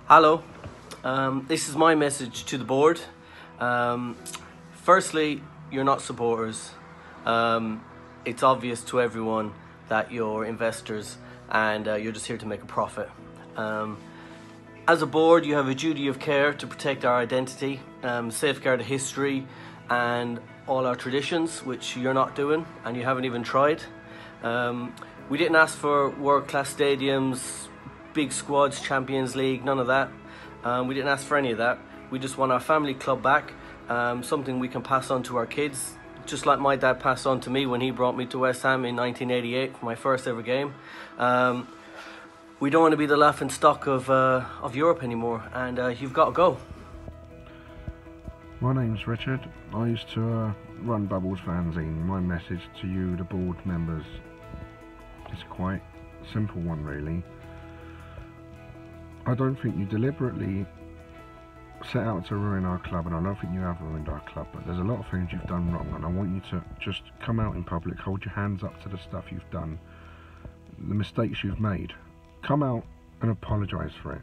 Hello, this is my message to the board. Firstly, you're not supporters. It's obvious to everyone that you're investors and you're just here to make a profit. As a board, you have a duty of care to protect our identity, safeguard history and all our traditions, which you're not doing and you haven't even tried. We didn't ask for world-class stadiums, big squads, Champions League, none of that. We didn't ask for any of that. We just want our family club back, something we can pass on to our kids, just like my dad passed on to me when he brought me to West Ham in 1988 for my first ever game. We don't want to be the laughing stock of Europe anymore, and you've got to go. My name's Richard. I used to run Bubbles fanzine. My message to you, the board members, is quite a simple one really. I don't think you deliberately set out to ruin our club, and I don't think you have ruined our club, but there's a lot of things you've done wrong, and I want you to just come out in public, hold your hands up to the stuff you've done, the mistakes you've made. Come out and apologise for it.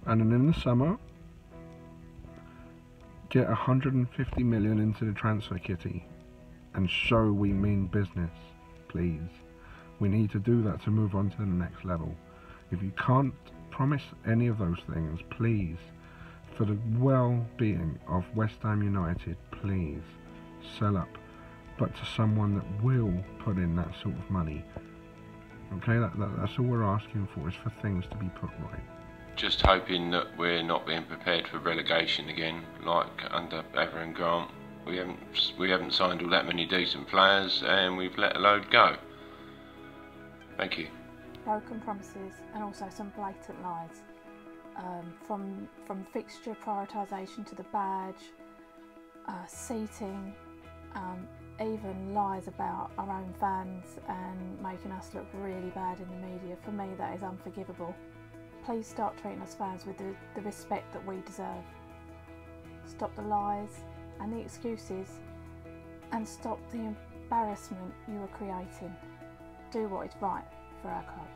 And then in the summer, get 150 million into the transfer kitty and show we mean business, please. We need to do that to move on to the next level. If you can't promise any of those things, please, for the well-being of West Ham United, please sell up, but to someone that will put in that sort of money. Okay, that's all we're asking for, is for things to be put right. Just hoping that we're not being prepared for relegation again, like under Ever and Grant. We haven't signed all that many decent players, and we've let a load go. Thank you. Broken promises and also some blatant lies, from fixture prioritisation to the badge, seating, even lies about our own fans and making us look really bad in the media. For me, that is unforgivable. Please start treating us fans with the respect that we deserve. Stop the lies and the excuses, and stop the embarrassment you are creating. Do what is right for our club.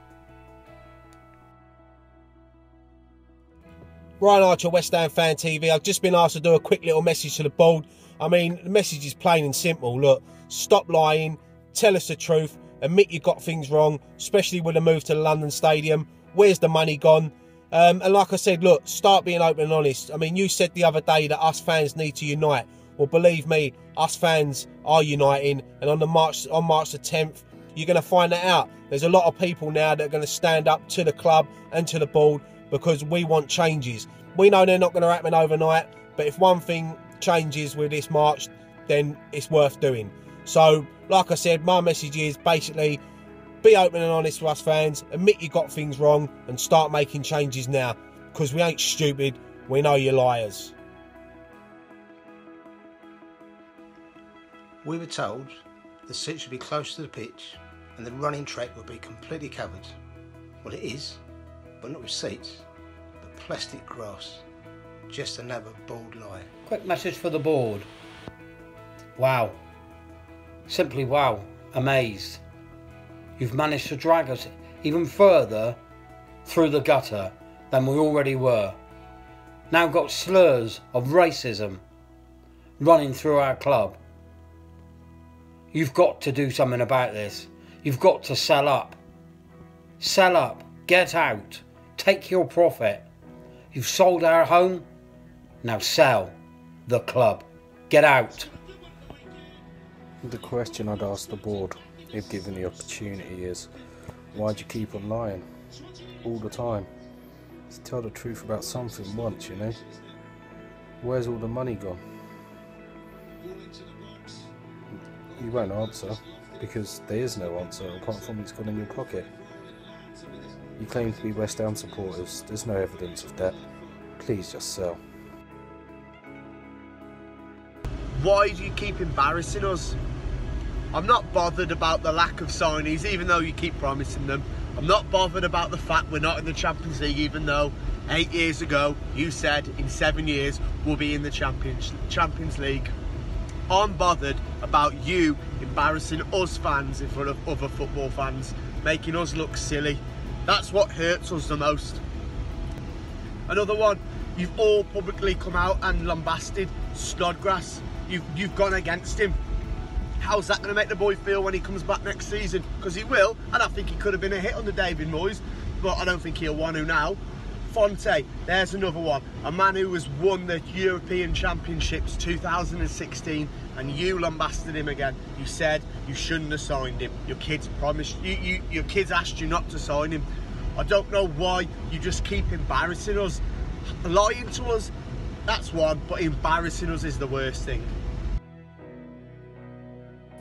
Ryan Archer, West Ham Fan TV. I've just been asked to do a quick little message to the board. I mean, the message is plain and simple. Look, stop lying, tell us the truth, admit you got things wrong, especially with the move to the London Stadium. Where's the money gone? And like I said, look, start being open and honest. I mean, you said the other day that us fans need to unite. Well, believe me, us fans are uniting, and on March the 10th, you're going to find that out. There's a lot of people now that are going to stand up to the club and to the board, because we want changes. We know they're not going to happen overnight, but if one thing changes with this March, then it's worth doing. So, like I said, my message is basically be open and honest with us fans, admit you got things wrong, and start making changes now, because we ain't stupid, we know you're liars. We were told the seats should be close to the pitch and the running track would be completely covered. Well, it is, but not with seats, but plastic grass. Just another bald lie. Quick message for the board. Wow. Simply wow. Amazed. You've managed to drag us even further through the gutter than we already were. Now got slurs of racism running through our club. You've got to do something about this. You've got to sell up. Sell up. Get out. Take your profit. You've sold our home. Now sell the club. Get out. The question I'd ask the board, if given the opportunity, is why'd you keep on lying all the time? Just tell the truth about something once, you know. Where's all the money gone? You won't answer, because there is no answer apart from it's gone in your pocket. You claim to be West Ham supporters, there's no evidence of that. Please just sell. Why do you keep embarrassing us? I'm not bothered about the lack of signings, even though you keep promising them. I'm not bothered about the fact we're not in the Champions League, even though 8 years ago you said in 7 years we'll be in the Champions League. I'm bothered about you embarrassing us fans in front of other football fans, making us look silly. That's what hurts us the most. Another one, you've all publicly come out and lambasted Snodgrass. You've gone against him. How's that going to make the boy feel when he comes back next season? Because he will, and I think he could have been a hit under David Moyes, but I don't think he'll want to now. Fonte, there's another one. A man who has won the European Championships 2016, and you lambasted him again. You said you shouldn't have signed him. Your kids promised you, your kids asked you not to sign him. I don't know why you just keep embarrassing us. Lying to us, that's one, but embarrassing us is the worst thing.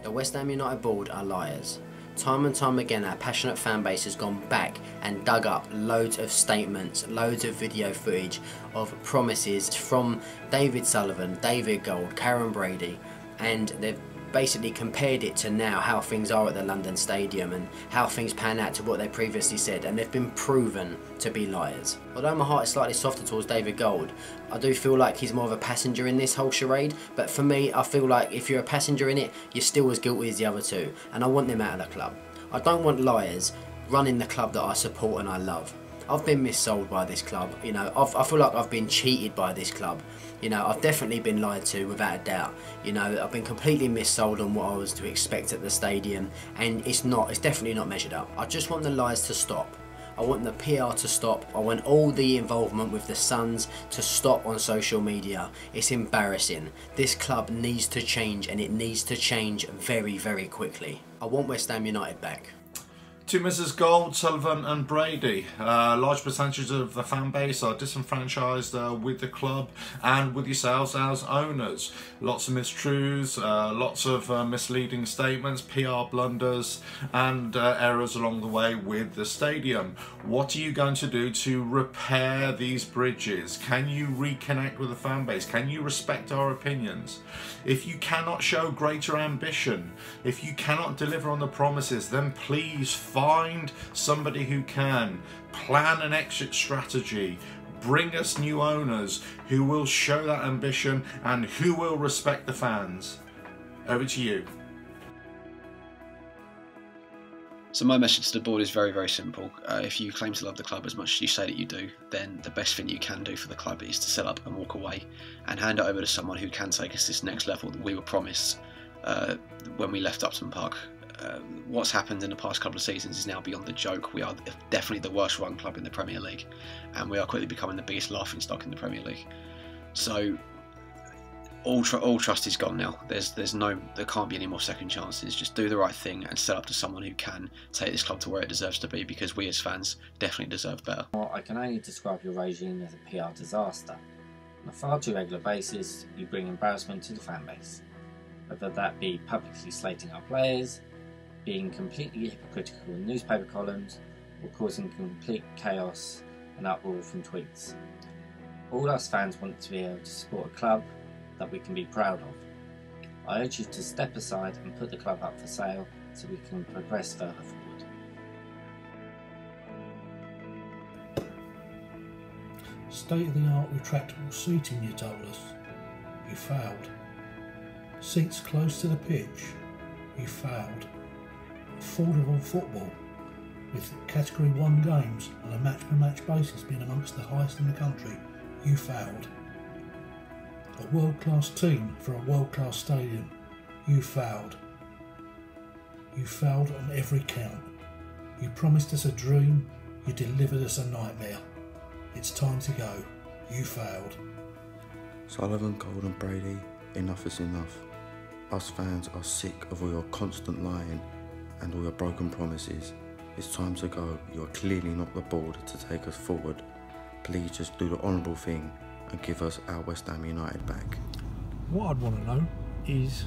The West Ham United board are liars. Time and time again, our passionate fan base has gone back and dug up loads of statements, loads of video footage of promises from David Sullivan, David Gold, Karen Brady, and they've basically compared it to now how things are at the London Stadium and how things pan out to what they previously said, and they've been proven to be liars. Although my heart is slightly softer towards David Gold, I do feel like he's more of a passenger in this whole charade, but for me, I feel like if you're a passenger in it, you're still as guilty as the other two, and I want them out of the club. I don't want liars running the club that I support and I love. I've been missold by this club, you know, I feel like I've been cheated by this club. You know, I've definitely been lied to without a doubt. You know, I've been completely missold on what I was to expect at the stadium, and it's definitely not measured up. I just want the lies to stop. I want the PR to stop. I want all the involvement with the Suns to stop on social media. It's embarrassing. This club needs to change, and it needs to change very, very quickly. I want West Ham United back. To Mrs. Gold, Sullivan and Brady, large percentages of the fan base are disenfranchised with the club and with yourselves as owners. Lots of mistruths, lots of misleading statements, PR blunders and errors along the way with the stadium. What are you going to do to repair these bridges? Can you reconnect with the fan base? Can you respect our opinions? If you cannot show greater ambition, if you cannot deliver on the promises, then please find somebody who can. Plan an exit strategy. Bring us new owners who will show that ambition and who will respect the fans. Over to you. So my message to the board is very, very simple. If you claim to love the club as much as you say that you do, then the best thing you can do for the club is to sell up and walk away and hand it over to someone who can take us to this next level that we were promised when we left Upton Park. What's happened in the past couple of seasons is now beyond the joke. We are definitely the worst run club in the Premier League, and we are quickly becoming the biggest laughingstock in the Premier League. So all trust is gone now. There can't be any more second chances. Just do the right thing and sell up to someone who can take this club to where it deserves to be, because we as fans definitely deserve better. I can only describe your regime as a PR disaster. On a far too regular basis, you bring embarrassment to the fan base, whether that be publicly slating our players, being completely hypocritical in newspaper columns, or causing complete chaos and uproar from tweets. All us fans want to be able to support a club that we can be proud of. I urge you to step aside and put the club up for sale so we can progress further forward. State-of-the-art retractable seating, you told us. You failed. Seats close to the pitch. You failed. Affordable football, with Category 1 games on a match-per-match basis being amongst the highest in the country. You failed. A world-class team for a world-class stadium. You failed. You failed on every count. You promised us a dream, you delivered us a nightmare. It's time to go. You failed. Sullivan, Gold and Brady, enough is enough. Us fans are sick of all your constant lying and all your broken promises. It's time to go. You're clearly not the board to take us forward. Please just do the honourable thing and give us our West Ham United back. What I'd want to know is,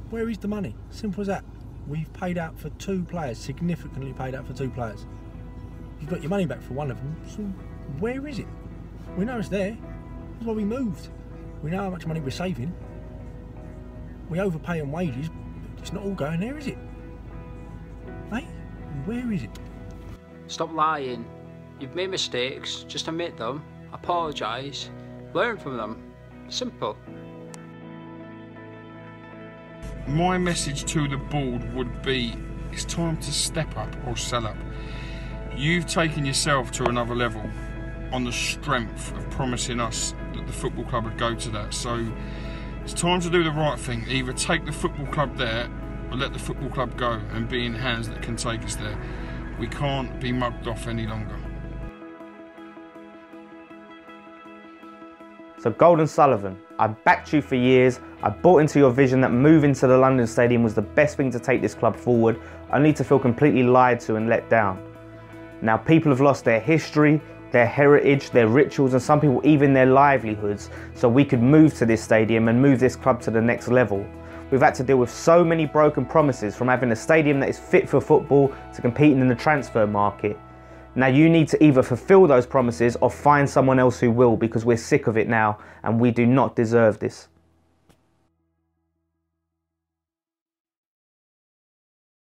where is the money? Simple as that. We've paid out for 2 players, significantly paid out for 2 players. You've got your money back for one of them, so where is it? We know it's there. That's why we moved. We know how much money we're saving. We overpay on wages, but it's not all going there, is it? Hey, where is it? Stop lying. You've made mistakes, just admit them, apologise, learn from them. Simple. My message to the board would be, it's time to step up or sell up. You've taken yourself to another level. on the strength of promising us that the football club would go to that. So it's time to do the right thing. Either take the football club there or let the football club go and be in hands that can take us there. We can't be mugged off any longer. So Gold and Sullivan, I backed you for years. I bought into your vision that moving to the London Stadium was the best thing to take this club forward, only to feel completely lied to and let down. Now people have lost their history, their heritage, their rituals, and some people even their livelihoods, so we could move to this stadium and move this club to the next level. We've had to deal with so many broken promises, from having a stadium that is fit for football to competing in the transfer market. Now you need to either fulfill those promises or find someone else who will, because we're sick of it now and we do not deserve this.